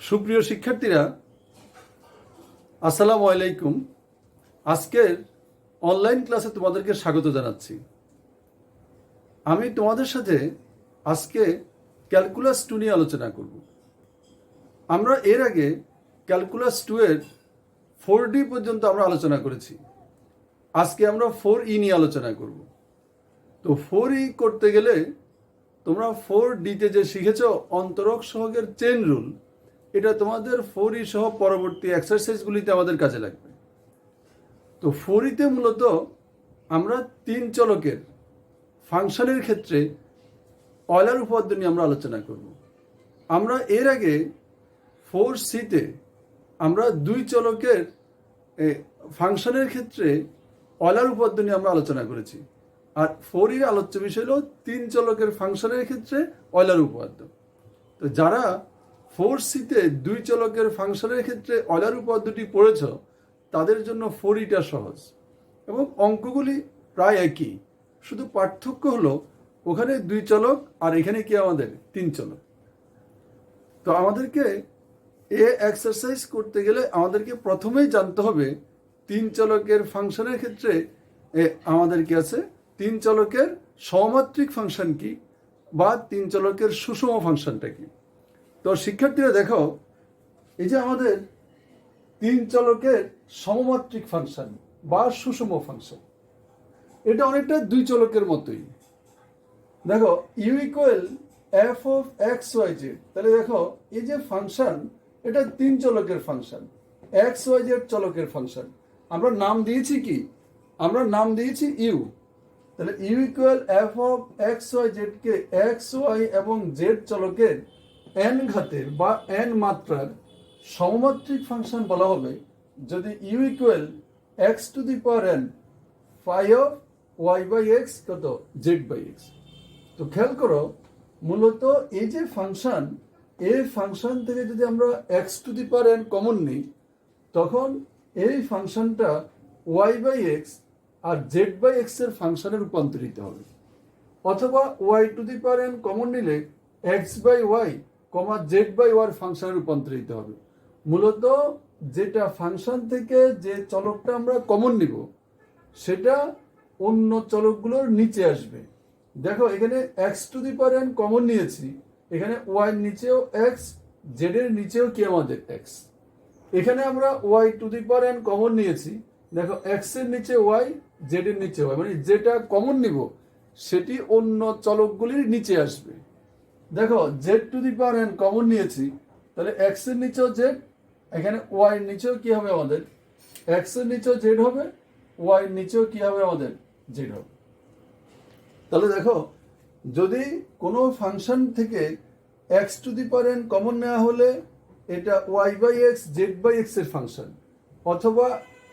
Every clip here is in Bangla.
সুপ্রিয় শিক্ষার্থীরা, আসসালামু আলাইকুম। আজকের অনলাইন ক্লাসে তোমাদেরকে স্বাগত জানাচ্ছি। আমি তোমাদের সাথে আজকে ক্যালকুলাস 2 নিয়ে আলোচনা করব। আমরা এর আগে ক্যালকুলাস 2 এর 4D পর্যন্ত আমরা আলোচনা করেছি। আজকে আমরা 4E নিয়ে আলোচনা করব। তো 4E করতে গেলে তোমরা 4Dতে যে শিখেছ অন্তরক সহগের চেন রুল, এটা তোমাদের 4E সহ পরবর্তী এক্সারসাইজগুলিতে আমাদের কাজে লাগবে। তো 4Eতে মূলত আমরা 3 চলকের ফাংশনের ক্ষেত্রে অয়লার উপপাদ্য নিয়ে আমরা আলোচনা করব। আমরা এর আগে 4Cতে আমরা 2 চলকের ফাংশনের ক্ষেত্রে অয়লার উপপাদ্য নিয়ে আমরা আলোচনা করেছি। আর 4Eর আলোচ্য বিষয় হলো 3 চলকের ফাংশনের ক্ষেত্রে অয়লার উপপাদ্য। তো যারা 4Cতে 2 চলকের ফাংশনের ক্ষেত্রে অয়লার উপপাদ্যটি পড়েছ, তাদের জন্য 4Eটা সহজ এবং অঙ্কগুলি প্রায় একই, শুধু পার্থক্য হলো ওখানে 2 চলক আর এখানে কি আমাদের 3 চলক। তো আমাদেরকে এক্সারসাইজ করতে গেলে আমাদেরকে প্রথমেই জানতে হবে 3 চলকের ফাংশনের ক্ষেত্রে আমাদের কি আছে, 3 চলকের সমমাত্রিক ফাংশন কি বা 3 চলকের সুষম ফাংশনটা কি। তো শিক্ষার্থীরা দেখো, এই যে আমাদের 3 চলকের সমমাত্রিক ফাংশন বা সুষম ফাংশন, এটা অনেকটা 2 চলকের মতোই। দেখো u equal F of x Y z, তাহলে দেখো এই যে ফাংশন, এটা 3 চলকের ফাংশন, এক্স ওয়াই জেড চলকের ফাংশন। আমরা নাম দিয়েছি কি, আমরা নাম দিয়েছি ইউ। তাহলে u equal F of x Y z কে এক্স ওয়াই এবং জেড চলকের n ঘাতের বা n মাত্রার সমমাত্রিক ফাংশন বলা হবে যদি you equal x to the power n phi of Y by x কত জেড বাই এক্স। তো খেয়াল করো, মূলত এই যে ফাংশন, এই ফাংশন থেকে যদি আমরা x to the power n common নিই, তখন এই ফাংশনটা ওয়াই বাই এক্স আর জেড বাই এক্স এর ফাংশনে রূপান্তরিত হবে। অথবা Y to the power n common নিলে x by y comma Z by ওয়ার ফাংশনে রূপান্তরিত হবে। মূলত যেটা ফাংশন থেকে যে চলকটা আমরা কমন নিব, সেটা অন্য চলকগুলোর নিচে আসবে। দেখো এখানে x to the power n common নিয়েছি, এখানে ওয়াই নিচেও এক্স, জেড এর নিচেও কি আমাদের এক্স। এখানে আমরা Y to the power n common নিয়েছি, দেখো এক্স এর নিচে ওয়াই, জেড এর নিচে ওয়াই, মানে যেটা কমন নিব সেটি অন্য চলকগুলির নিচে আসবে। দেখো Z to the power n common নিয়েছি, তাহলে এক্স এর নিচেও জেড, এখানে ওয়াই এর নিচেও কি হবে আমাদের এক্স এর নিচেও জেড হবে, ওয়াই এর নিচেও কি হবে আমাদের জেড হবে। তাহলে দেখো, যদি কোনো ফাংশন থেকে X to the power n common নেওয়া হলে এটা Y by x Z by x এর ফাংশন, অথবা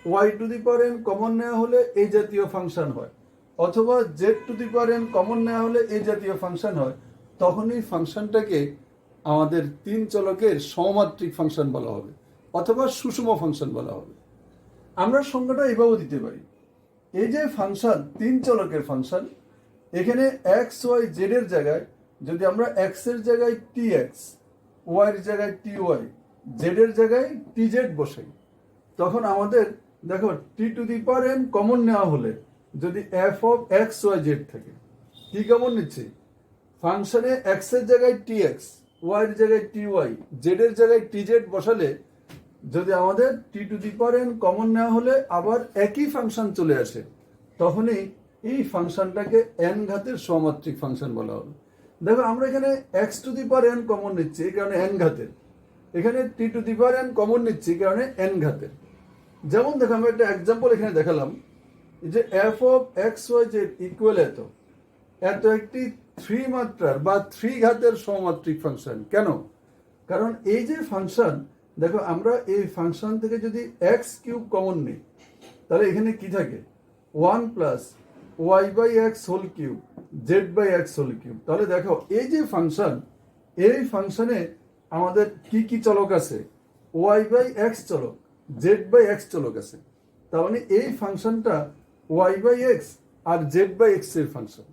Y to the power n common নেওয়া হলে এই জাতীয় ফাংশন হয়, অথবা Z to the power n common নেওয়া হলে এই জাতীয় ফাংশন হয়, তখন এই ফাংশনটাকে আমাদের 3 চলকের সমমাত্রিক ফাংশন বলা হবে অথবা সুষম ফাংশন বলা হবে। আমরা সংজ্ঞাটা এভাবে দিতে পারি, এই যে ফাংশন 3 চলকের ফাংশন, এখানে এক্স ওয়াই জেড এর জায়গায় যদি আমরা এক্স এর জায়গায় টি এক্স, ওয়াই এর জায়গায় টি ওয়াই, জেড এর জায়গায় টি জেড বসাই, তখন আমাদের দেখো t to the power n common নেওয়া হলে যদি f of x Y z থাকে, কি কমন নিচ্ছে, ফাংশনে এক্স এর জায়গায় টি এক্স, ওয়াই এর জায়গায় টি ওয়াই, জেড এর জায়গায় টি জেড বসালে যদি আমাদের t to the power n common নেওয়া হলে আবার একই ফাংশন চলে আসে, তখনই এই ফাংশনটাকে n ঘাতের সমমাত্রিক ফাংশন বলা হবে। দেখো আমরা এখানে x to the power n common নিচ্ছি, এই কারণে n ঘাতের, এখানে t to the power n common নিচ্ছি, এই কারণে n ঘাতের। যেমন দেখো আমি একটা এক্সাম্পল এখানে দেখালাম, যে F of x Y Z equal এত একটি 3 মাত্রার বা 3 ঘাতের সমমাত্রিক ফাংশন। কেন? কারণ এই যে ফাংশন, দেখো আমরা এই ফাংশন থেকে যদি এক্স কিউব কমন নিই, তাহলে এখানে কি থাকে 1 plus Y by x whole cube Z by x whole cube. তাহলে দেখো এই যে ফাংশন, এই ফাংশনে আমাদের কি কি চলক আছে, ওয়াই বাই এক্স চলক, জেড বাই এক্স চলক আছে। তার মানে এই ফাংশনটা ওয়াই বাই এক্স আর জেড বাই এক্স এর ফাংশন।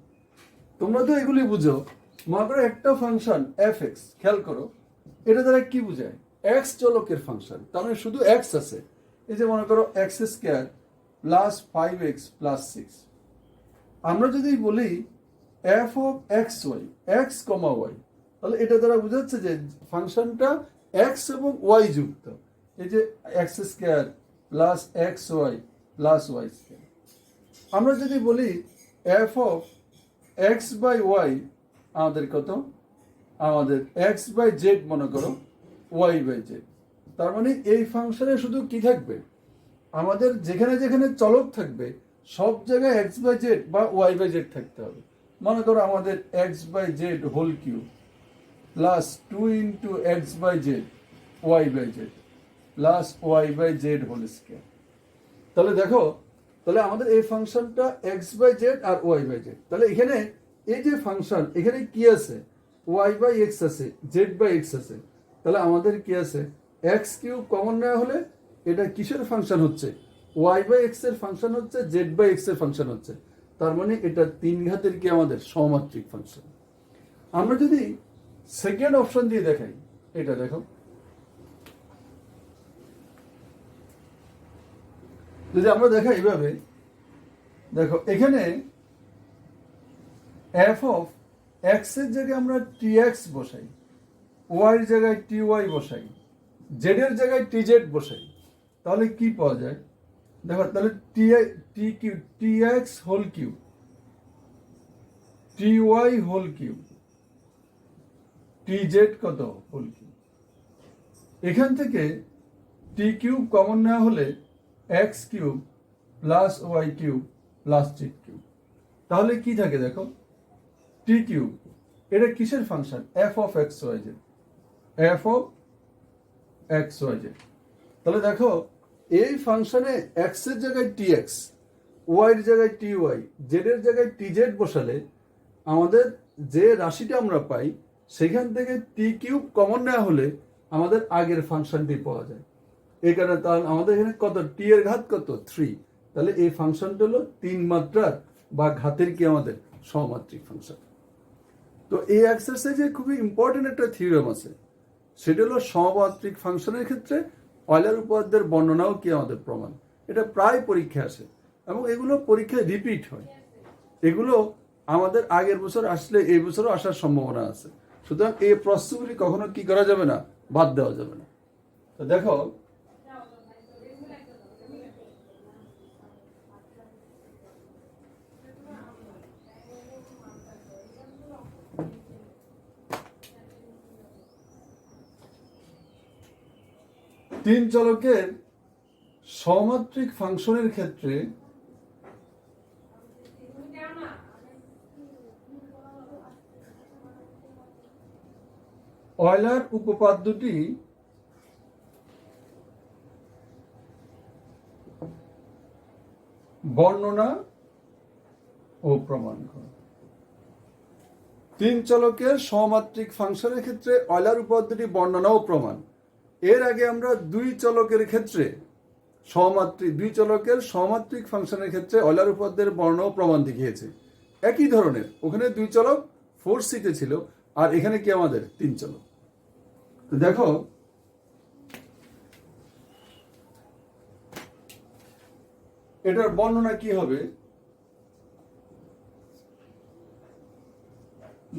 তোমরা তো এগুলি বুঝো। মনে করো একটা ফাংশন এফ এক্স, খেয়াল করো এটা দ্বারা কি বোঝায়, এক্স চলকের ফাংশন, তার মানে শুধু এক্স আছে। এই যে মনে করো x square plus 5x plus 6। আমরা যদি বলি F of x Y, X comma Y, তাহলে এটা দ্বারা বোঝাচ্ছে যে ফাংশনটা এক্স এবং ওয়াই যুক্ত। এই যে X square plus X Y plus Y square. আমরা যদি বলি F of X by Y, আমাদের কত, আমাদের এক্স বাই জেড মনে করো ওয়াই বাই জেড। তার মানে এই ফাংশনে শুধু কি থাকবে, আমাদের যেখানে যেখানে চলক থাকবে সব জায়গায় এক্স বাই জেড বা ওয়াই বাই জেড থাকতে হবে। মনে করো আমাদের X by Z whole cube plus 2 into X by Z Y by Z plus Y by Z whole square. তাহলে দেখো, তাহলে আমাদের এই ফাংশনটা এক্স বাই জেড আর ওয়াই বাই জেড। তাহলে এখানে এই যে ফাংশন, এখানে কি আছে, ওয়াই বাই এক্স আছে, জেড বাই এক্স আছে। তাহলে আমাদের কি আছে, এক্স কিউব কমন নেওয়া হলে এটা কিসের ফাংশন হচ্ছে, ওয়াই বাই এক্স এর ফাংশন হচ্ছে, জেড বাই এক্স এর ফাংশন হচ্ছে। তার মানে এটা 3 ঘাতের কি আমাদের সমাত্রিক ফাংশন। আমরা যদি সেকেন্ড অপশন দিয়ে দেখাই, এটা দেখো, যদি আমরা দেখাই এইভাবে, দেখো এখানে এফ অফ এক্স এর জায়গায় আমরা টি এক্স বসাই, ওয়াই এর জায়গায় টি ওয়াই বসাই, জেড এর জায়গায় টি জেড বসাই, তাহলে কি পাওয়া যায় দেখো, তাহলে t x whole cube, t y whole cube, t z কত হোল কিউব। এখান থেকে টি কিউব কমন নেওয়া হলে x cube plus y cube plus z cube. তাহলে কি থাকে দেখো, টি কিউব, এটা কিসের function, f of x Y z, f of x Y z. তাহলে দেখো এই ফাংশনে এক্স এর জায়গায় টি এক্স, ওয়াই এর জায়গায় টি ওয়াই, জেড এর জায়গায় টি জেড বসালে আমাদের যে রাশিটা আমরা পাই সেখান থেকে টি কিউব কমন নেওয়া হলে আমাদের আগের ফাংশনটি পাওয়া যায়। এই কারণে তাহলে আমাদের এখানে কত, টি এর ঘাত কত, 3। তাহলে এই ফাংশনটা হলো 3 মাত্রার বা ঘাতের কি আমাদের সমাত্রিক ফাংশন। তো এই এক্সারসাইজে খুবই ইম্পর্টেন্ট একটা থিওরেম আছে, সেটা হলো সমাত্রিক ফাংশনের ক্ষেত্রে অয়লার উপপাদ্যের বর্ণনাও কি আমাদের প্রমাণ। এটা প্রায় পরীক্ষা আসে এবং এগুলো পরীক্ষায় রিপিট হয়। এগুলো আমাদের আগের বছর আসলে এই বছরও আসার সম্ভাবনা আছে। সুতরাং এই প্রশ্নগুলি কখনো কি করা যাবে না, বাদ দেওয়া যাবে না। তো দেখো, তিন চলকের সমাত্রিক ফাংশনের ক্ষেত্রে অয়লার উপপাদ্যটি বর্ণনা ও প্রমাণ করে। তিন চলকের সমাত্রিক ফাংশনের ক্ষেত্রে অয়লার উপপাদ্যটি বর্ণনা ও প্রমাণ। এর আগে আমরা দুই চলকের ক্ষেত্রে দুই চলকের সমাত্রিক ফাংশনের ক্ষেত্রে অয়লার উপপাদ্যের বর্ণনা ও প্রমাণ দেখিয়েছে। একই ধরনের, ওখানে দুই চলক 4c-তে ছিল, আর এখানে কি আমাদের তিন চলক। তো দেখো, এটার বর্ণনা কি হবে,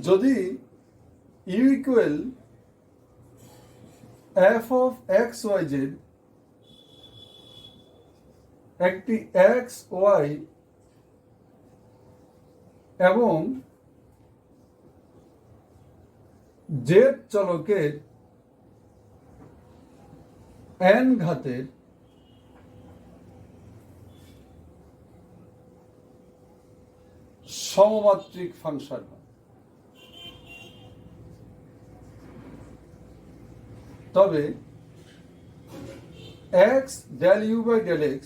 যদি you equal F of x Y Z একটি এক্স ওয়াই এবং জেড চলকের n ঘাতের সমমাত্রিক ফাংশন হয়, তবে x del u by del x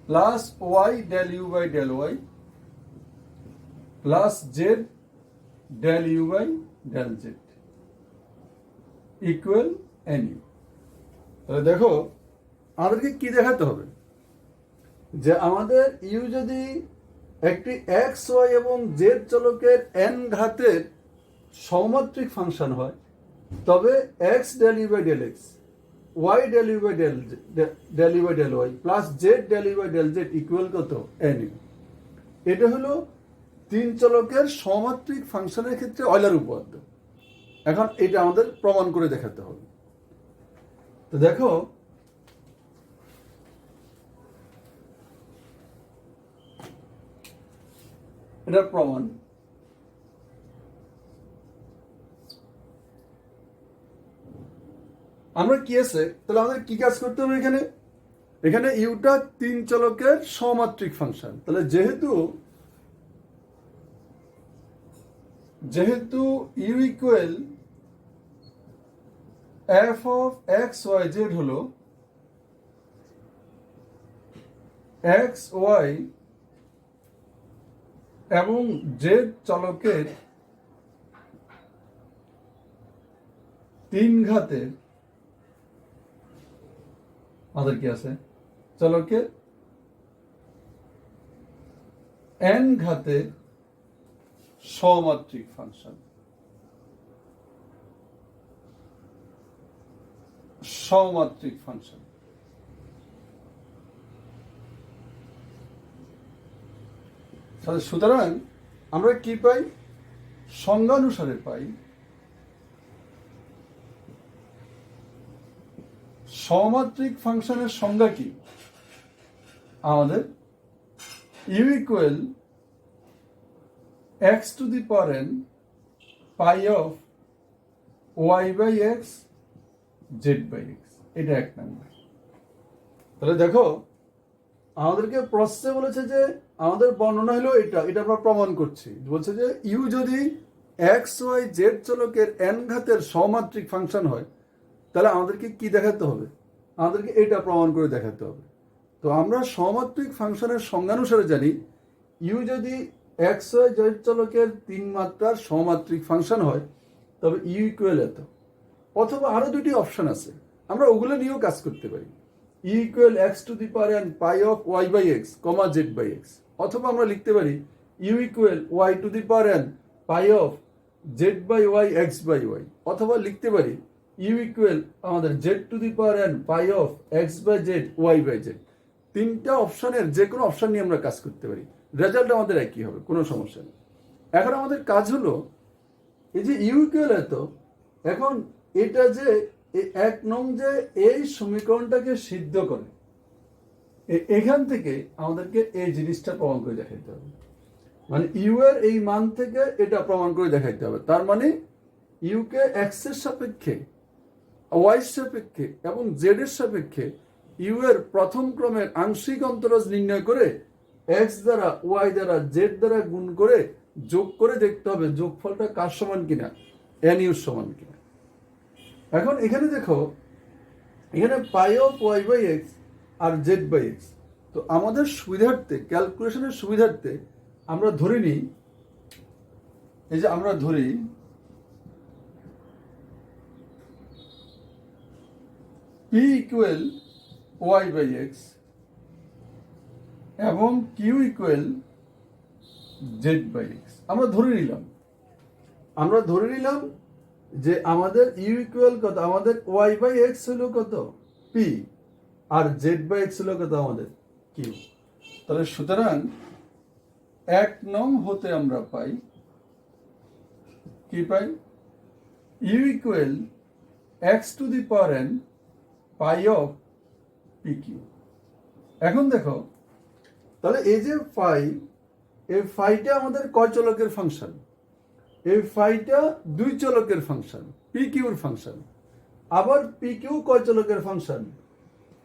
plus y del u by del y plus z del u by del z equal nu। তাহলে দেখো, আমাদেরকে কি দেখাতে হবে, যে আমাদের ইউ যদি একটি এক্স ওয়াই এবং জেড চলকের n ঘাতের সমমাত্রিক ফাংশন হয়, তবে X del you by del X, Y del you by del you by del Y plus Z del you by del Z equal কত এন ইউ। এটা হলো তিন চলকের সমাত্রিক ফাংশনের ক্ষেত্রে অয়লার উপপাদ্য। এখন এটা আমাদের প্রমাণ করে দেখাতে হবে। তো দেখো এটার প্রমাণ। আমরা কি আছে তাহলে আমাদের কি কাজ করতে হবে এখানে? এখানে ইউটা তিন চলকের সমাত্রিক ফাংশন, তাহলে যেহেতু U equal F of x Y Z হলো এক্স ওয়াই এবং জেড চলকের তিন ঘাতের আমাদের কি আছে চলকের এন ঘাতের সমাত্রিক ফাংশন। সমাত্রিক ফাংশন সুতরাং আমরা কি পাই? সংজ্ঞানুসারে পাই সমাত্রিক ফাংশনের সংজ্ঞা কি? আমাদের U equal x to the power N phi of Y by x Z by X, এটা এক নম্বর। তাহলে দেখো আমাদেরকে প্রশ্নে বলেছে যে আমাদের বর্ণনা হলো এটা আমরা প্রমাণ করছি। বলছে যে ইউ যদি এক্স ওয়াই জেড চলকের এন ঘাতের সমাত্রিক ফাংশন হয় তাহলে আমাদেরকে কি দেখাতে হবে? আমাদেরকে এটা প্রমাণ করে দেখাতে হবে। তো আমরা সমাত্রিক ফাংশনের সংজ্ঞানুসারে জানি ইউ যদি এক্স ওয়াই জেড চলকের তিন মাত্রার সমাত্রিক ফাংশন হয় তবে ইউ ইকুয়াল এত, অথবা আরো দুটি অপশন আছে, আমরা ওগুলো নিয়েও কাজ করতে পারি। U equal x to the power N phi of Y by X comma Z by X, অথবা আমরা লিখতে পারি U equal Y to the power N phi of Z by Y X by Y, অথবা লিখতে পারি ইউ ইকুয়াল আমাদের Z to the power N phi of X by Z Y by Z. তিনটা অপশনের যে কোনো অপশন নিয়ে আমরা কাজ করতে পারি, রেজাল্ট আমাদের একই হবে, কোনো সমস্যা নেই। এখন আমাদের কাজ হলো এই যে ইউ ইকুয়াল এত, এখন এটা যে এক নং যে এই সমীকরণটাকে সিদ্ধ করে এখান থেকে আমাদেরকে এই জিনিসটা প্রমাণ করে দেখাইতে হবে। মানে ইউ এর এই মান থেকে এটা প্রমাণ করে দেখাইতে হবে। তার মানে ইউ কে এক্স এর সাপেক্ষে, ওয়াই সাপেক্ষে এবং জেড এর সাপেক্ষে ইউ এর প্রথম ক্রমের আংশিক অন্তরাজ নির্ণয় করে এক্স দ্বারা ওয়াই দ্বারা জেড দ্বারা গুণ করে যোগ করে দেখতে হবে যোগফলটা কার সমান কিনা, এন ইউর সমান কিনা। এখন এখানে দেখো এখানে phi of Y by x আর জেড বাই এক্স, তো আমাদের সুবিধার্থে ক্যালকুলেশনের সুবিধার্থে আমরা ধরে নিই, এই যে আমরা ধরি p equal y by x এবং q equal z by x. আমরা ধরে নিলাম যে আমাদের ইউ ইকুয়াল কত, আমাদের ওয়াই বাই এক্স হলো কত পি, আর জেড বাই এক্স হলো কত আমাদের কিউ। তাহলে সুতরাং এক নং হতে আমরা পাই কি পাই? U equal x to the power N phi of P q. এখন দেখো তাহলে এই যে ফাই, এই ফাইটা আমাদের কয় চলকের ফাংশন? এই ফাইটা দুই চলকের ফাংশন, পি কিউর ফাংশন। আবার পি কিউ কয় চলকের ফাংশন?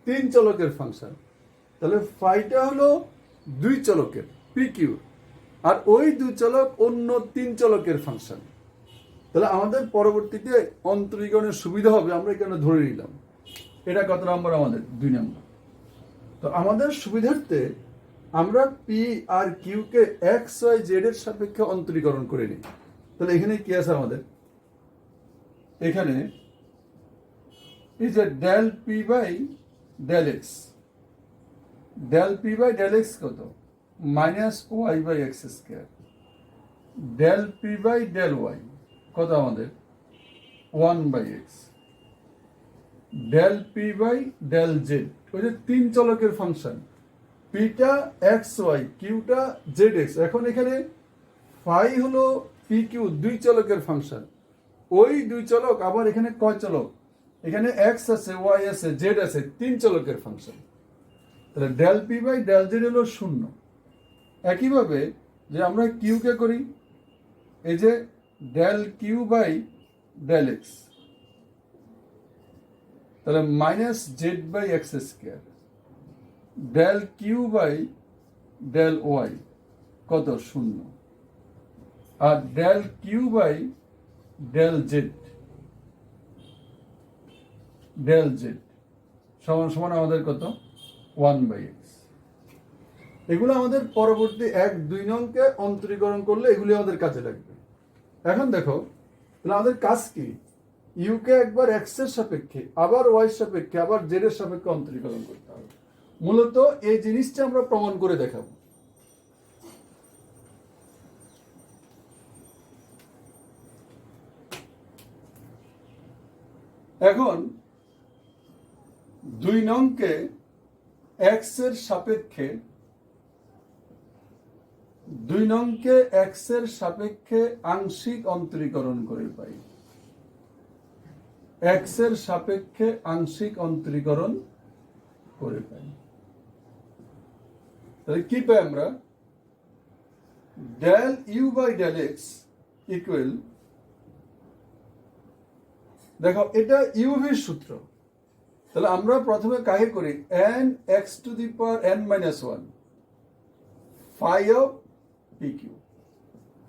তিন চলকের ফাংশন। তাহলে ফাইটা হলো দুই চলকের পি কিউ, আর ওই দুই চলক অন্য তিন চলকের ফাংশন। তাহলে আমাদের পরবর্তীতে অন্তরীকরণের সুবিধা হবে, আমরা এখানে ধরে নিলাম। এটা কত নম্বর? আমাদের 2 নম্বর। তো আমাদের সুবিধার্থে আমরা পি আর কিউ কে এক্স ওয়াই জেড এর সাপেক্ষে অন্তরীকরণ করে নিই। তাহলে এখানে কি আছে আমাদের? এখানে এই যে del P by del x, del P by del x কত? Minus Y by x square. Del P by del y কত আমাদের? 1/x, del P by del z, ওই যে তিন চলকের ফাংশন, পিটা এক্স ওয়াই, কিউটা জেড এক্স। এখন এখানে ফাই হলো পি কিউ দুই চলকের ফাংশন, ওই দুই চলক আবার এখানে কয় চলক, এখানে এক্স আছে, ওয়াই আছে, জেড আছে, তিন চলকের ফাংশন। তাহলে del P by del z হলো 0। একইভাবে যে আমরা কিউকে করি, এই যে del Q by del x, তাহলে minus Z by x square, del Q by del y কত 0, আর del Q by del z, del z সমান সমান আমাদের কত 1/x। এগুলো আমাদের পরবর্তী 1-2 নংকে অন্তরীকরণ করলে এগুলি আমাদের কাজে লাগবে। এখন দেখো তাহলে আমাদের কাজ কি, ইউকে একবার এক্স এর সাপেক্ষে, আবার ওয়াই এর সাপেক্ষে, আবার জেড এর সাপেক্ষে অন্তরীকরণ করতে হবে। মূলত এই জিনিসটা আমরা প্রমাণ করে দেখাবো। এখন 2 নংকে এক্স এর সাপেক্ষে, 2 নংকে এক্স এর সাপেক্ষে আংশিক অন্তরীকরণ করে পাই, এক্স এর সাপেক্ষে আংশিক অন্তরীকরণ করে পাই। তাহলে কি পাই আমরা, del you by del x equal, দেখো এটা ইউভির সূত্র। তাহলে আমরা প্রথমে কাকে করি, n x to the power N minus 1 phi of P q,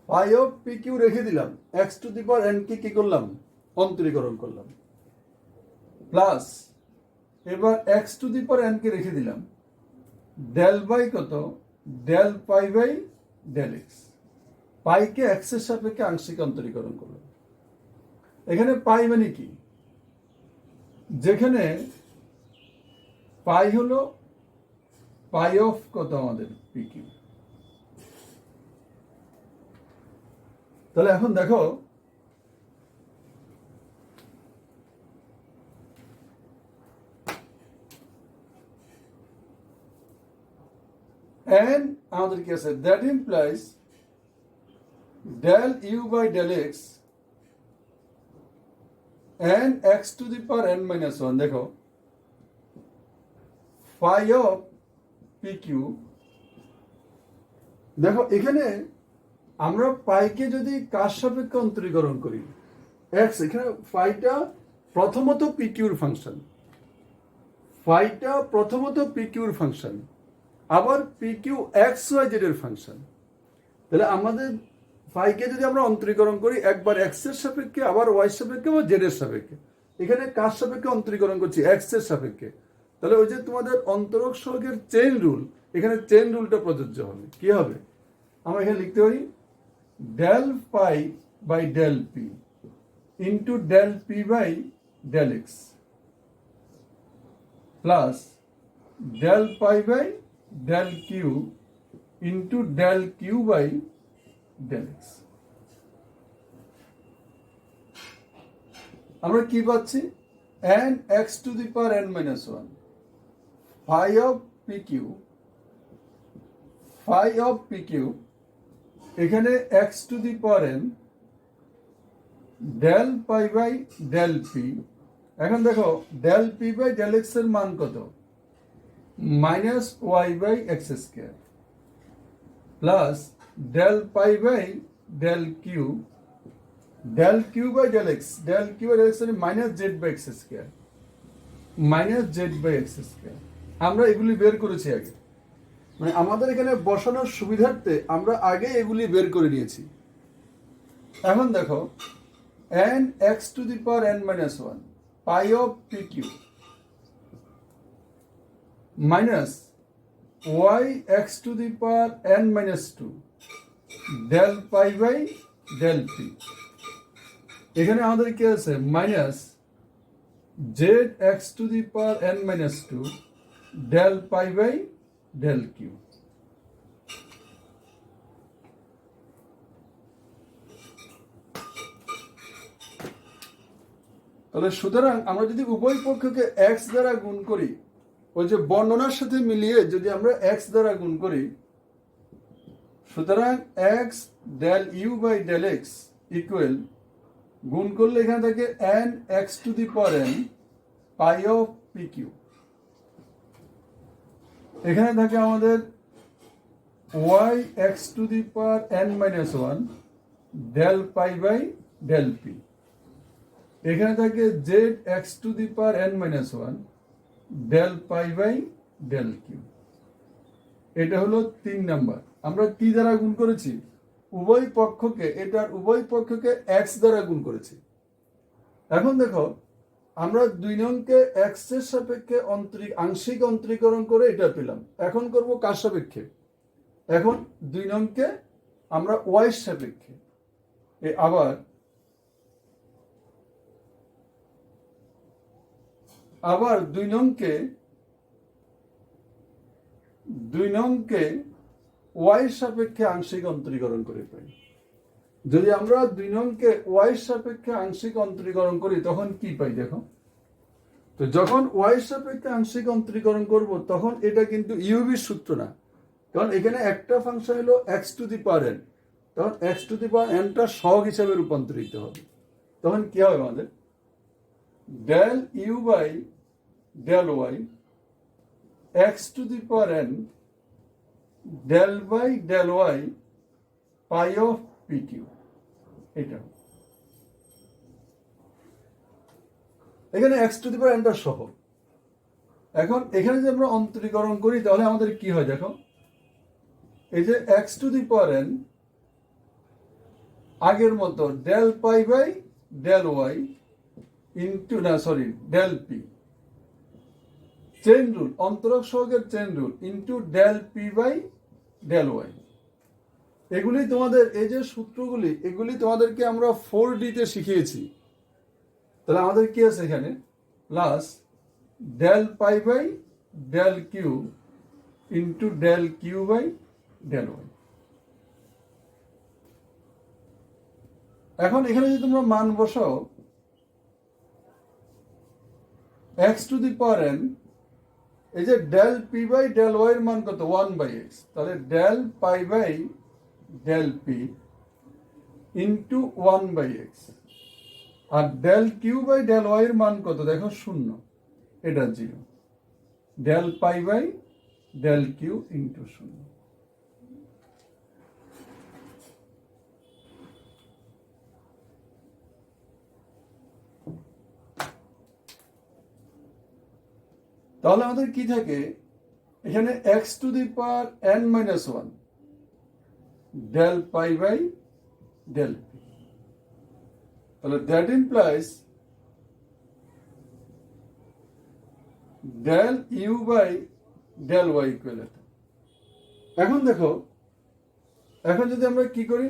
phi of P q রেখে দিলাম, x to the power n কে কি করলাম, অন্তরীকরণ করলাম, প্লাস এবার x to the power n কে রেখে দিলাম, ডেল বাই কত, del phi by del x, পাইকে এক্স এর সাপেক্ষে আংশিক অন্তরীকরণ করলাম। এখানে পাই মানে কি, যেখানে পাই হলো পাই অফ কত আমাদের পি কিউ। তাহলে এখন দেখো and আমাদের কি আছে, that implies del u by del x and x to the power n minus 1, দেখো phi of pq, দেখো এখানে আমরা পাইকে যদি কার সাপেক্ষে অন্তরীকরণ করি, এক্স, এখানে ফাইটা প্রথমত পিকিউর ফাংশন, ফাইটা প্রথমত পিকিউর ফাংশন, আবার পিকিউ এক্স ওয়াই জেড এর ফাংশন। তাহলে আমাদের ফাইকে যদি আমরা অন্তরীকরণ করি, একবার এক্স এর সাপেক্ষে, আবার ওয়াই সাপেক্ষে, আবার জেড এর সাপেক্ষে, এখানে কার সাপেক্ষে অন্তরীকরণ করছি, এক্স এর সাপেক্ষে। তাহলে ওই যে তোমাদের অন্তরক সহগের চেইন রুল, এখানে চেইন রুলটা প্রযোজ্য হবে। কি হবে, আমরা এখানে লিখতে পারি del phi by del P into del P by del x plus del phi by del Q into del Q by del x. আমরা কি পাচ্ছি, n x to the power N minus 1 phi of P q, phi of P Q, এখানে x to the power N del phi by del P. এখন দেখো del P by del X এর মান কত, minus Y by x square plus del phi by del Q, del Q by del x, del Q by del X minus Z by x square, minus Z by x square. আমরা এগুলি বের করেছি আগে, মানে আমাদের এখানে বসানোর সুবিধার্থে আমরা আগে এগুলি বের করে নিয়েছি। এখন দেখো N x to the power N minus 1 phi of P Q minus Y x to the power N minus 2 del phi by del P. এখানে আমাদের কি আছে, minus Z x to the power N minus 2 del phi by del Q. তাহলে সুতরাং আমরা যদি উভয় পক্ষকে এক্স দ্বারা গুণ করি, ওই যে বর্ণনার সাথে মিলিয়ে যদি আমরা এক্স দ্বারা গুণ করি, সুতরাং X del you by del x equal, গুণ করলে এখানে থাকে N x to the power N phi of P Q. এখানে থাকে আমাদের Y x to the power N minus one del phi by del P. এখানে থাকে Z x to the power N minus one del phi by del Q. এটা হলো 3 নাম্বার। আমরা কি দ্বারা গুণ করেছি? উভয় পক্ষকে, এটার উভয় পক্ষকে এক্স দ্বারা গুণ করেছি। এখন দেখো, আমরা 2 নংকে এক্স এর সাপেক্ষে আংশিক অন্তরীকরণ করে এটা পেলাম। এখন করব কার সাপেক্ষে? এখন 2 নংকে আমরা ওয়াই এর সাপেক্ষে। আবার 2 নংকে ওয়াই এর সাপেক্ষে আংশিক অন্তরীকরণ করে পাই। যদি আমরা 2 নংকে ওয়াই এর সাপেক্ষে আংশিক অন্তরীকরণ করি তখন কি পাই দেখো। তো যখন ওয়াই এর সাপেক্ষে আংশিক অন্তরীকরণ করব তখন এটা কিন্তু ইউভির সূত্র না, কারণ এখানে একটা ফাংশন হলো X to the power N, তখন এক্স টু দি পাওয়ার এনটা সহগ হিসাবে রূপান্তরিত হবে। তখন কি হবে আমাদের? Del you by del Y x to the power N del by del Y phi of P Q. এটা এখানে এক্স টু দি পাওয়ার এনটা সহ। এখন এখানে যদি আমরা অন্তরীকরণ করি তাহলে আমাদের কি হয় দেখো, এই যে x to the power n আগের মতো del phi by del y del p, chain rule, অন্তরক সহগের chain rule into del P by del y. এগুলি তোমাদের, এই যে সূত্রগুলি, এগুলি তোমাদেরকে আমরা 4D তে শিখিয়েছি। তাহলে আমাদের কি আছে এখানে? Plus del phi by del Q into del Q by del Y. এখন এখানে যদি তোমরা মান বসাও, X to the power N, এই যে del P by del Y এর মান কত? 1 বাই এক্স। তাহলে del phi by del P into 1 by x. আর del Q by del Y এর মান কত দেখো? 0, এটা 0। Del phi by del Q into 0। তাহলে আমাদের কি থাকে এখানে? X to the power N minus one del phi by del p. তাহলে that implies del you by del y equal. এখন দেখো, এখন যদি আমরা কি করি,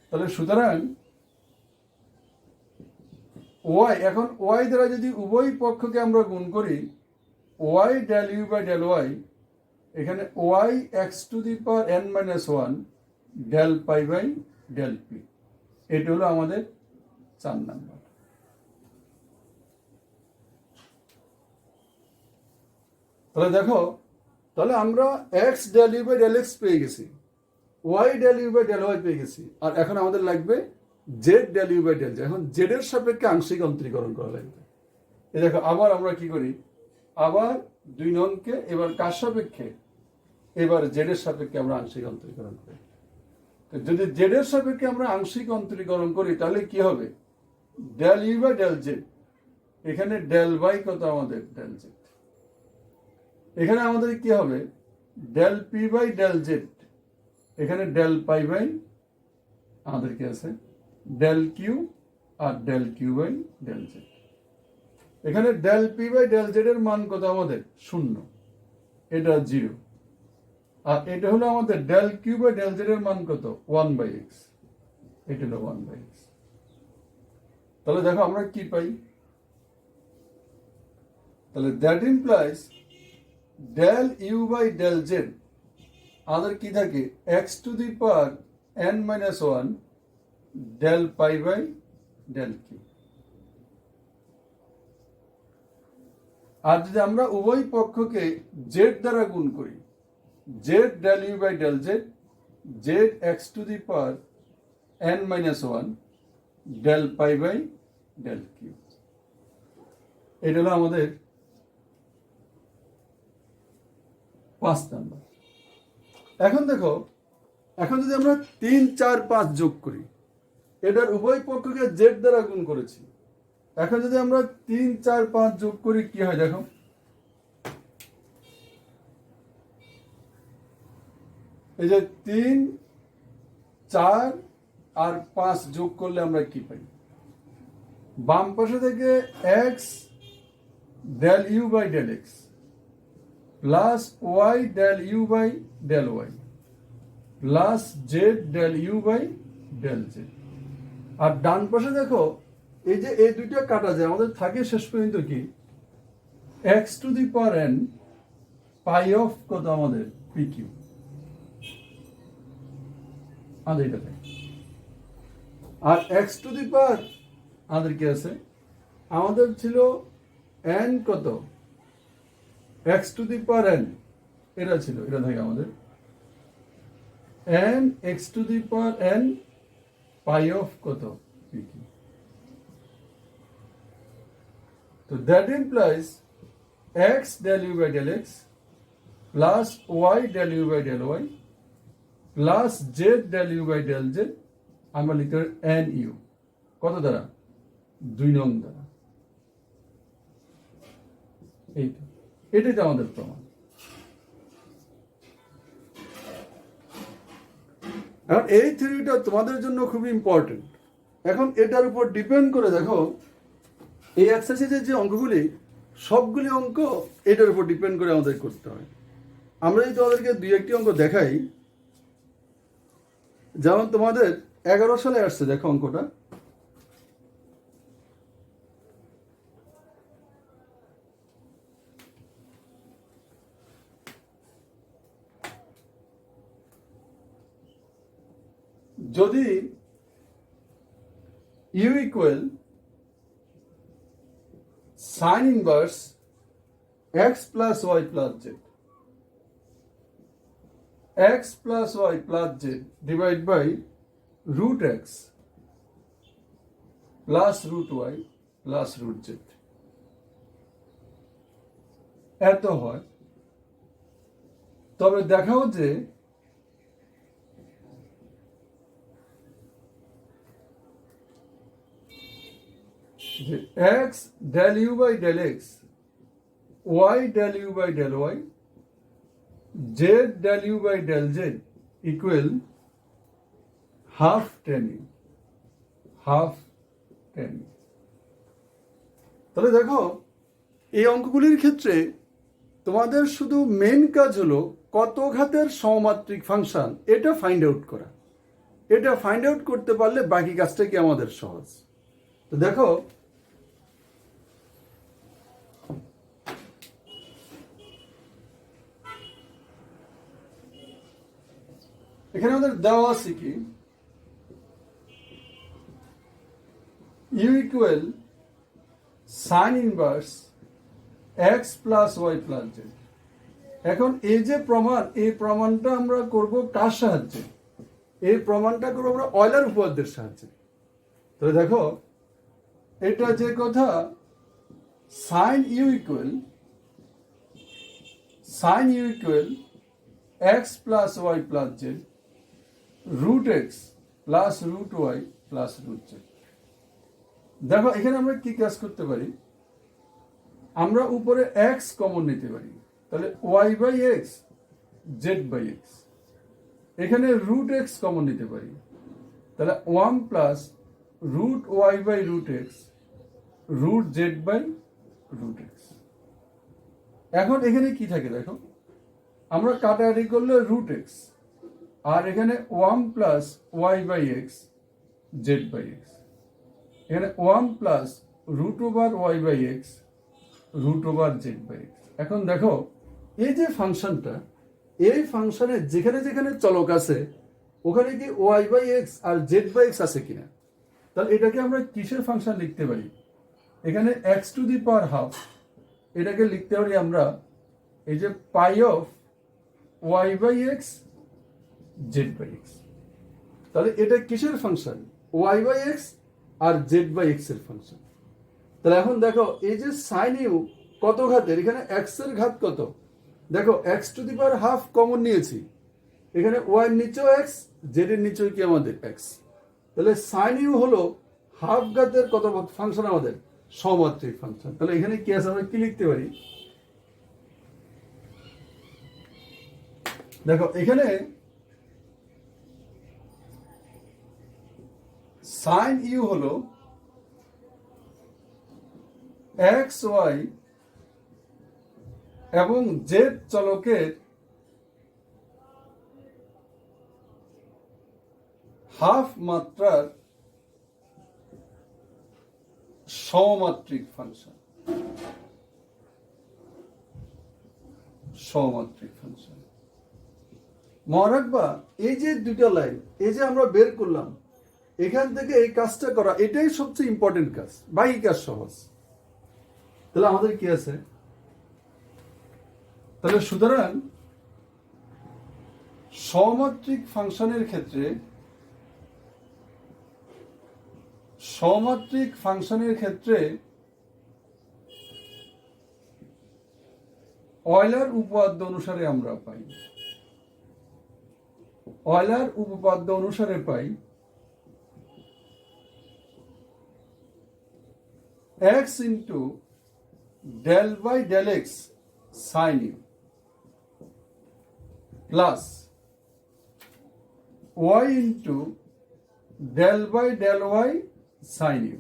তাহলে সুতরাং ওয়াই, এখন ওয়াই দ্বারা যদি উভয় পক্ষকে আমরা গুণ করি, y del you by del y, এখানে y x to the power N minus one del phi by del p. এটা হলো আমাদের 4 নাম্বার। তাহলে দেখো, তাহলে আমরা x del you by del x পেয়ে গেছি, y del you by del y পেয়ে গেছি, আর এখন আমাদের লাগবে z del you by del z. এখন জেড এর সাপেক্ষে আংশিক অন্তরীকরণ করা লাগবে। এই দেখো, আবার আমরা কি করি, আবার 2 নংকে এবার কার সাপেক্ষে? এবার জেড এর সাপেক্ষে আমরা আংশিক অন্তরীকরণ করি। যদি জেড এর সাপেক্ষে আমরা আংশিক অন্তরীকরণ করি তাহলে কি হবে? Del you by del z, এখানে ডেল বাই কত আমাদের? Del z. এখানে আমাদের কি হবে? Del P by del z, এখানে ডেল পাই বাই আমাদের কি আছে? ডেল কিউ, আর del Q by del z. এখানে del P by del Z এর মান কত আমাদের? 0, এটা 0। আর এটা হলো আমাদের del Q by del Z এর মান কত? 1 বাই এক্স, এটা হলো 1 বাই এক্স। তাহলে দেখো আমরা কি পাই, তাহলে that implies del you by del z আমাদের কি থাকে? X to the power N minus one del phi by del q. আর যদি আমরা উভয় পক্ষকে জেড দ্বারা গুণ করি, z del you by del z, z x to the power n minus one del phi by del Q, এটা হলো আমাদের 5 নাম্বার। এখন দেখো, এখন যদি আমরা 3, 4, 5 যোগ করি, এটার উভয় পক্ষকে জেড দ্বারা গুণ করেছি, এখন যদি আমরা 3, 4, 5 যোগ করি কি হয় দেখো, এই যে 3, 4 আর 5 যোগ করলে আমরা কি পাই? বাম পাশে থেকে x del you by del x plus Y del you by del Y plus Z del you by del z. আর ডান পাশে দেখো, এই যে এই দুইটা কাটা যায়, আমাদের থাকে শেষ পর্যন্ত কি x to the power N phi of কত আমাদের পি কিউ, আমাদের এটা থাকে। আর এক্স টু দি পাওয়ার আমাদের কি আছে, আমাদের ছিল এন কত X to the power N, এটা ছিল, এটা থাকে আমাদের N x to the power N phi of কত পি কিউ। তো that implies X del you by del x plus Y del you by del Y plus Z del you by del Z, আমরা লিখতে পারি এন ইউ কত দ্বারা, 2 নং দ্বারা। এইটা, এটাই তো আমাদের প্রমাণ। এখন এই থিওরিটা তোমাদের জন্য খুবই ইম্পর্টেন্ট। এখন এটার উপর ডিপেন্ড করে দেখো, এই এক্সারসাইজের যে অঙ্কগুলি, সবগুলি অঙ্ক এটার উপর ডিপেন্ড করে আমাদের করতে হয়। আমরা যদি তোমাদেরকে 2-1টি অঙ্ক দেখাই, যেমন তোমাদের 11 সালে আসছে, দেখো অঙ্কটা, যদি you equal sine inverse X plus Y plus Z, x plus y plus z divided by root x plus root y plus root z, এত হয়, তবে দেখাও যে x del u by del x, y del u by del y, z del u by del z equal half tan u, half tan u। তাহলে দেখো, এই অঙ্কগুলির ক্ষেত্রে তোমাদের শুধু মেন কাজ হলো কত ঘাতের সমমাত্রিক ফাংশন এটা ফাইন্ড আউট করা। এটা ফাইন্ড আউট করতে পারলে বাকি কাজটা কি আমাদের সহজ। তো দেখো, এখানে আমাদের দেওয়া আছে কি, U equal sine inverse X plus Y plus Z. এখন এই যে প্রমাণ, এই প্রমাণটা আমরা করব কার সাহায্যে? এই প্রমাণটা করবো আমরা অয়লার উপপাদ্যের সাহায্যে। তাহলে দেখো, এটা যে কথা, sine U equal X plus Y plus Z root X plus root Y plus root Z. দেখো, এখানে আমরা কি কাজ করতে পারি, আমরা উপরে এক্স কমন নিতে পারি, তাহলে Y by x Z by X. এখানে রুট এক্স কমন নিতে পারি, তাহলে 1 plus root Y by root X root Z by root X. এখন এখানে কি থাকে দেখো, আমরা কাটাকাটি করলে রুট এক্স, আর এখানে 1 plus Y by x Z by X, এখানে 1 plus root over Y by X root over Z by x. এখন দেখো, এই যে ফাংশনটা, এই ফাংশনে যেখানে যেখানে চলক আছে ওখানে কি ওয়াই বাই এক্স আর জেড বাই এক্স আছে কিনা, তাহলে এটাকে আমরা কিসের ফাংশন লিখতে পারি? এখানে x to the power half এটাকে লিখতে পারি আমরা এই যে phi of Y by x Z by x. তাহলে এটা কিসের ফাংশন? ওয়াই বাই এক্স আর জেড বাই এক্স এর ফাংশন। তাহলে এখন দেখো এই যে সাইন ইউ কত ঘাতের, এখানে এক্স এর ঘাত কত, দেখো x to the power half common নিয়েছি, এখানে ওয়াই এর নিচেও এক্স, জেড এর নিচেও কি আমাদের এক্স। তাহলে সাইন ইউ হলো হাফ ঘাতের কত ফাংশন আমাদের? সমাত্রিক ফাংশন। তাহলে এখানে কি আছে, আমরা কি লিখতে পারি? দেখো এখানে সাইন ইউ হলো এক্স ওয়াই এবং জেড চলকের হাফ মাত্রার সমাত্রিক ফাংশন। সমাত্রিক ফাংশন মনে রাখবা, এই যে দুটো লাইন এই যে আমরা বের করলাম, এখান থেকে এই কাজটা করা এটাই সবচেয়ে ইম্পর্টেন্ট কাজ, বাকি কাজ সহজ। তাহলে আমাদের কি আছে? তাহলে সুতরাং সমাত্রিক ফাংশনের ক্ষেত্রে অয়লার উপপাদ্য অনুসারে আমরা পাই, অয়লার উপপাদ্য অনুসারে পাই x into del by del x sin u plus y into del by del y sin u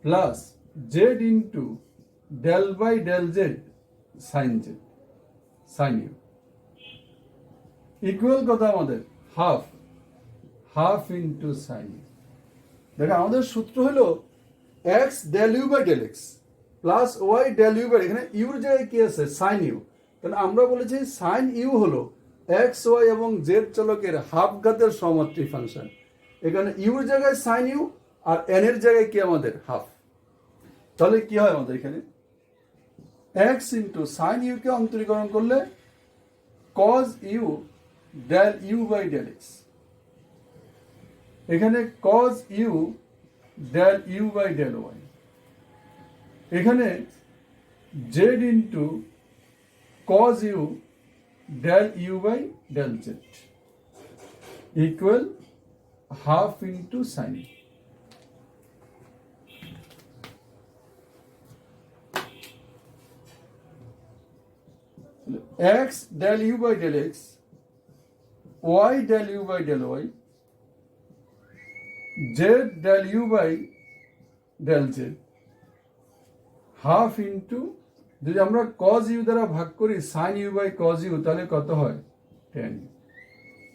plus z into del by del z sin u equal কত আমাদের? Half into sign. দেখো আমাদের সূত্র হলো x del u by del x plus y del u by, এখানে ইউর জায়গায় কি আছে? Sine U. তাহলে আমরা বলেছি সাইন ইউ হলো এক্স ওয়াই এবং জেড চলকের হাফ ঘাতের সমাত্রিক ফাংশন। এখানে ইউর জায়গায় সাইন ইউ আর এন এর জায়গায় কি আমাদের? হাফ। তাহলে কি হয় আমাদের এখানে? x ইন্টু সাইন ইউ কে অন্তরীকরণ করলে cos U del u by del x, এখানে cos u del u by del y, এখানে z into cos u del u by del z equal half into sin u। x del u by del x, y del u by del y, z del u by del z half into, যদি আমরা cos u দ্বারা ভাগ করি sin u by cos u তাহলে কত হয়? tan u।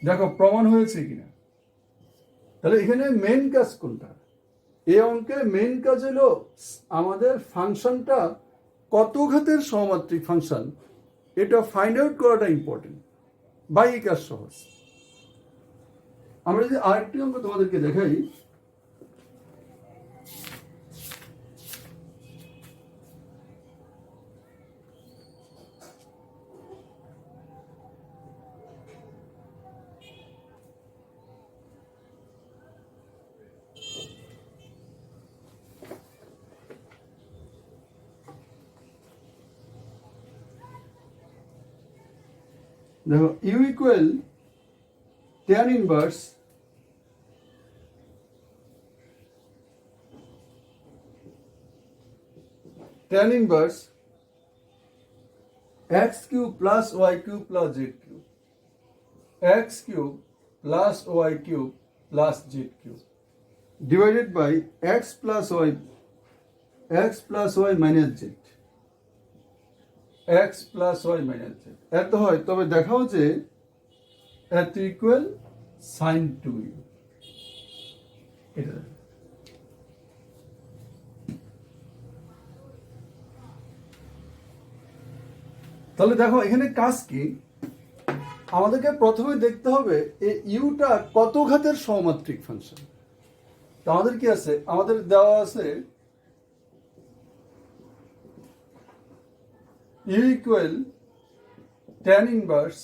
দেখো প্রমাণ হয়েছে কিনা। তাহলে এখানে মেন কাজ কোনটা? এই অঙ্কের মেন কাজ হলো আমাদের ফাংশনটা কত ঘাতের সমাত্রিক ফাংশন এটা ফাইন্ড আউট করাটা ইম্পর্টেন্ট, বাকি কাজ সহজ। আমরা যদি আরেকটি অঙ্ক তোমাদেরকে দেখাই, দেখো u equal tan inverse x cube plus y cube plus z cube, x cube plus y cube plus z cube divided by x plus y minus z, x plus y minus z এত হয়। তবে দেখাও যে এত ইকুয়াল সাইন 2u। এটা তাহলে দেখো এখানে কাজ কি, আমাদেরকে প্রথমে দেখতে হবে এই ইউটা কত ঘাতের সমাত্রিক ফাংশন। তো আমাদের কি আছে? আমাদের দেওয়া আছে u equal tan inverse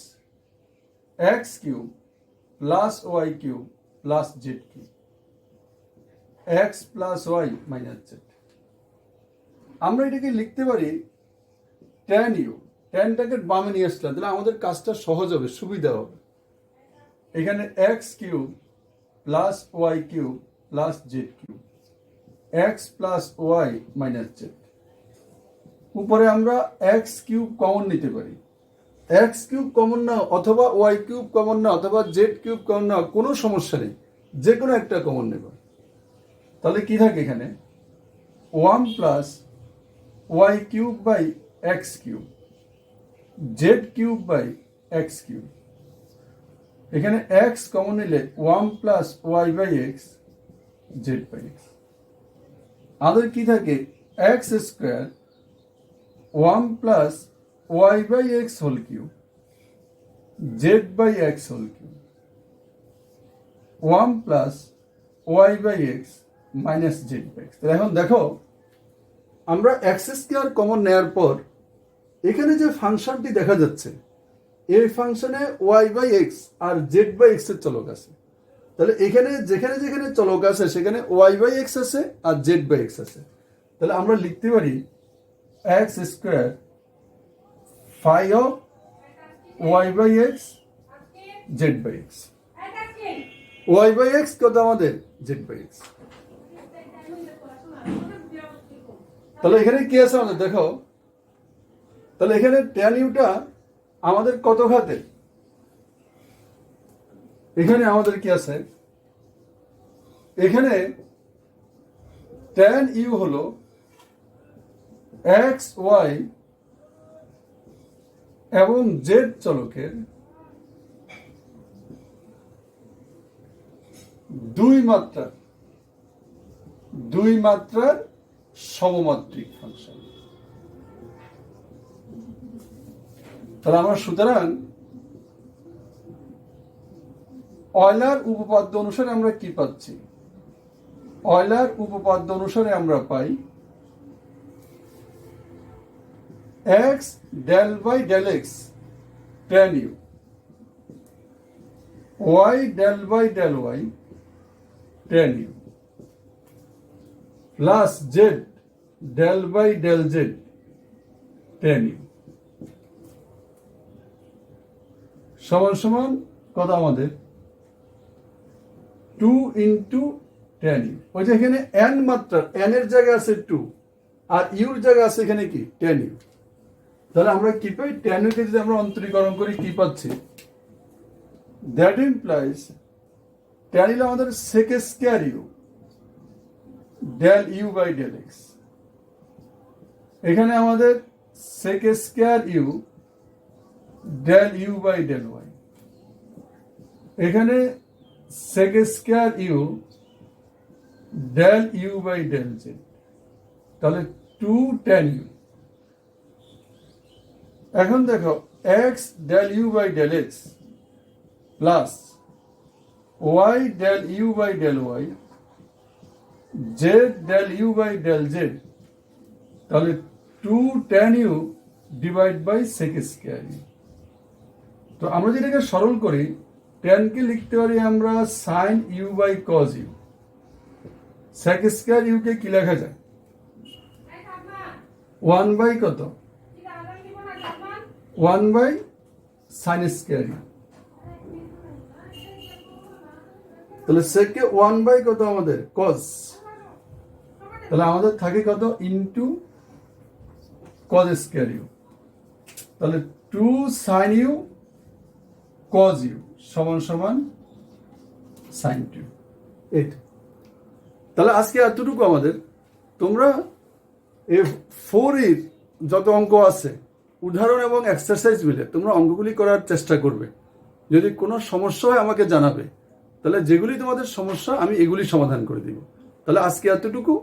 x cube plus y cube plus z cube, x plus y minus z. আমরা এটাকে লিখতে পারি tan ইউ, ট্যানটাকে বামে নিয়ে আসলাম, তাহলে আমাদের কাজটা সহজ হবে, সুবিধা হবে। এখানে x cube plus y cube plus z cube, x plus y minus z. উপরে আমরা এক্স কিউব কমন নিতে পারি, এক্স কিউব কমন নাও অথবা ওয়াই কিউব কমন নাও অথবা জেড কিউব কমন নাও, কোনো সমস্যা নেই, যে কোনো একটা কমন নেব। তাহলে কি থাকে এখানে 1 plus y cube by x cube, z cube by x cube. এখানে এক্স কমন নিলে 1 plus Y by x, Z by x. আমাদের কি থাকে x square 1 plus Y by x whole cube, Z by x whole cube, 1 plus Y by x minus Z by x. এখন দেখো আমরা এক্স স্কোয়ার কমন নেওয়ার পর এখানে যে ফাংশনটি দেখা যাচ্ছে, এই ফাংশনে ওয়াই বাই এক্স আর জেড বাই এক্স এর চলক আছে। তাহলে এখানে যেখানে যেখানে চলক আছে সেখানে ওয়াই বাই এক্স আছে আর জেড বাই এক্স আছে। তাহলে আমরা লিখতে পারি x square phi of Y by x Z by x. Y by x কত আমাদের, জেড বাই এক্স। তাহলে এখানে কি আছে আমাদের দেখো, তাহলে এখানে tan ইউটা আমাদের কত ঘাতে, এখানে আমাদের কি আছে, এখানে tan ইউ হলো এক্স ওয়াই এবং জেড চলকের দুই মাত্রার সমমাত্রিক ফাংশন। তাহলে আমরা সুতরাং অয়লার উপপাদ্য অনুসারে আমরা কি পাচ্ছি, অয়লার উপপাদ্য অনুসারে আমরা পাই x del by del x tan u, y del by del y tan u, plus Z del by del z tan u সমান সমান কত আমাদের 2 ইন্টু tan ইউ। ওই যে এখানে n মাত্রার, n এর জায়গায় আছে 2 আর ইউর জায়গায় আছে এখানে কি tan ইউ। তাহলে আমরা কি পাই, tan ইউ কে যদি আমরা অন্তরীকরণ করি কি পাচ্ছি, দ্যাট ইমপ্লাইজ tan ইউ আমাদের sec square u del you by del x. এখানে আমাদের sec square u del you by del y. এখানে sec square u del you by del z. তাহলে 2 tan ইউ। এখন দেখো x del you by del x plus Y del you by del y, z del you by del z. তাহলে 2 tan u divide by sec square you. তো আমরা যেটাকে সরল করি, tan কে লিখতে পারি আমরা sin u by cos u. sec square u কে কি লেখা যায়, 1 বাই কত, 1 বাই sin স্কয়ার ইউ। তাহলে sec কে 1 বাই কত আমাদের cos, তাহলে আমাদের থাকে কত ইনটু cos স্কয়ার ইউ। তাহলে 2 sin ইউ cos ইউ সমান সমান sin 2। এইটা তাহলে আজকে এতটুকু আমাদের। তোমরা এই 4 এর যত অঙ্ক আছে উদাহরণ এবং এক্সারসাইজ মিলে তোমরা অঙ্কগুলি করার চেষ্টা করবে। যদি কোনো সমস্যা হয় আমাকে জানাবে, তাহলে যেগুলি তোমাদের সমস্যা আমি এগুলি সমাধান করে দিব। তাহলে আজকে এতটুকু।